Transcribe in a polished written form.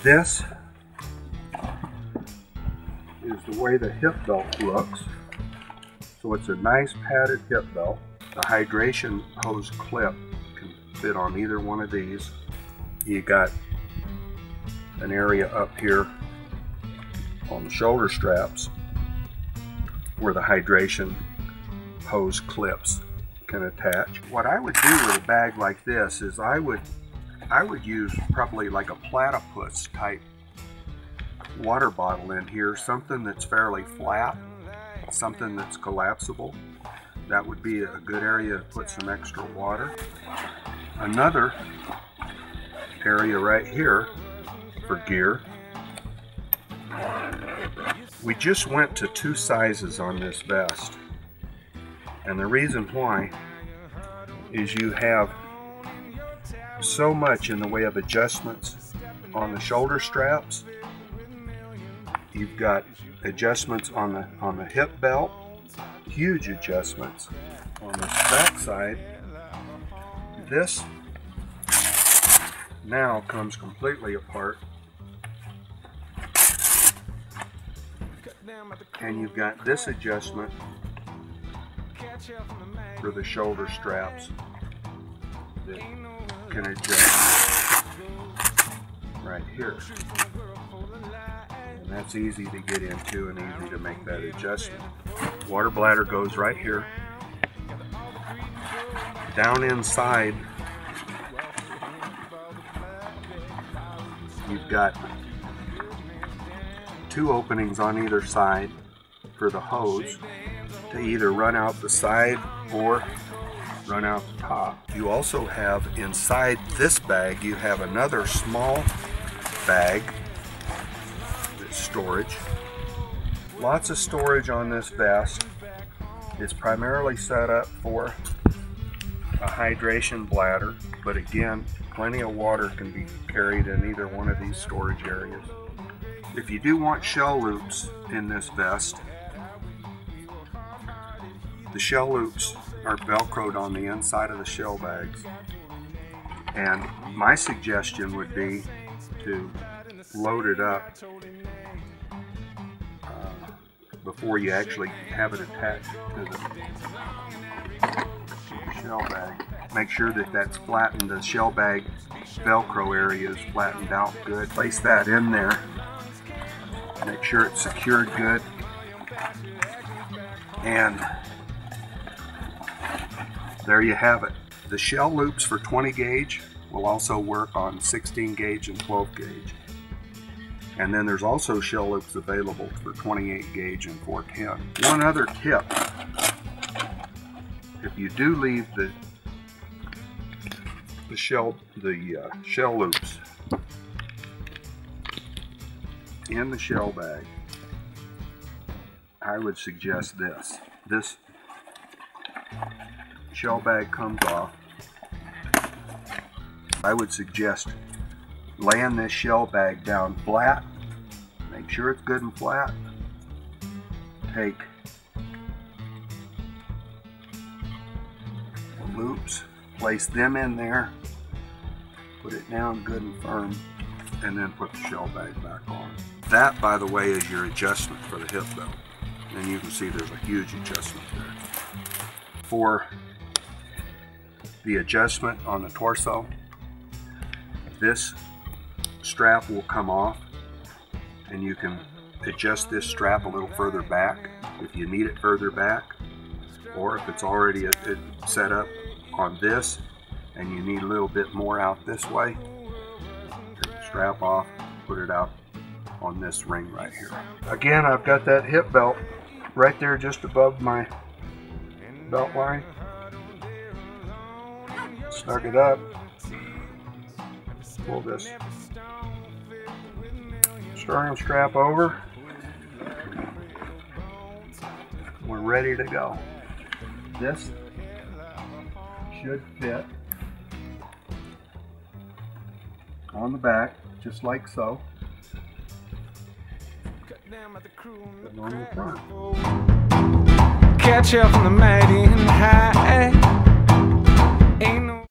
This is the way the hip belt looks. So it's a nice padded hip belt. The hydration hose clip can fit on either one of these. You got an area up here on the shoulder straps where the hydration hose clips can attach. What I would do with a bag like this is I would use probably like a platypus type water bottle in here, something that's fairly flat, something that's collapsible. That would be a good area to put some extra water. Another area right here for gear. We just went to 2 sizes on this vest, and the reason why is you have so much in the way of adjustments on the shoulder straps. You've got adjustments on the hip belt, huge adjustments on the back side. This now comes completely apart, and you've got this adjustment for the shoulder straps that can adjust right here, and that's easy to get into and easy to make that adjustment. Water bladder goes right here. Down inside you've got 2 openings on either side for the hose to either run out the side or run out the top. You also have inside this bag, you have another small bag that's storage. Lots of storage on this vest. It's primarily set up for a hydration bladder, but again, plenty of water can be carried in either one of these storage areas. If you do want shell loops in this vest, the shell loops are velcroed on the inside of the shell bags, and my suggestion would be to load it up before you actually have it attached to the shell bag. Make sure that that's flattened, the shell bag velcro area is flattened out good. Place that in there, make sure it's secured good, and there you have it. The shell loops for 20 gauge will also work on 16 gauge and 12 gauge. And then there's also shell loops available for 28 gauge and 410. One other tip: if you do leave the shell loops in the shell bag, I would suggest this. This shell bag comes off. I would suggest laying this shell bag down flat. Make sure it's good and flat. Take the loops, place them in there, put it down good and firm, and then put the shell bag back on. That, by the way, is your adjustment for the hip belt. And you can see there's a huge adjustment there. For the adjustment on the torso, this strap will come off, and you can adjust this strap a little further back if you need it further back, or if it's already set up on this and you need a little bit more out this way, take the strap off, put it out on this ring right here. Again, I've got that hip belt right there just above my belt line. Snug it up, pull this sternum strap over. We're ready to go. This should fit on the back, just like so. And on the front. Catch up from the mighty and high.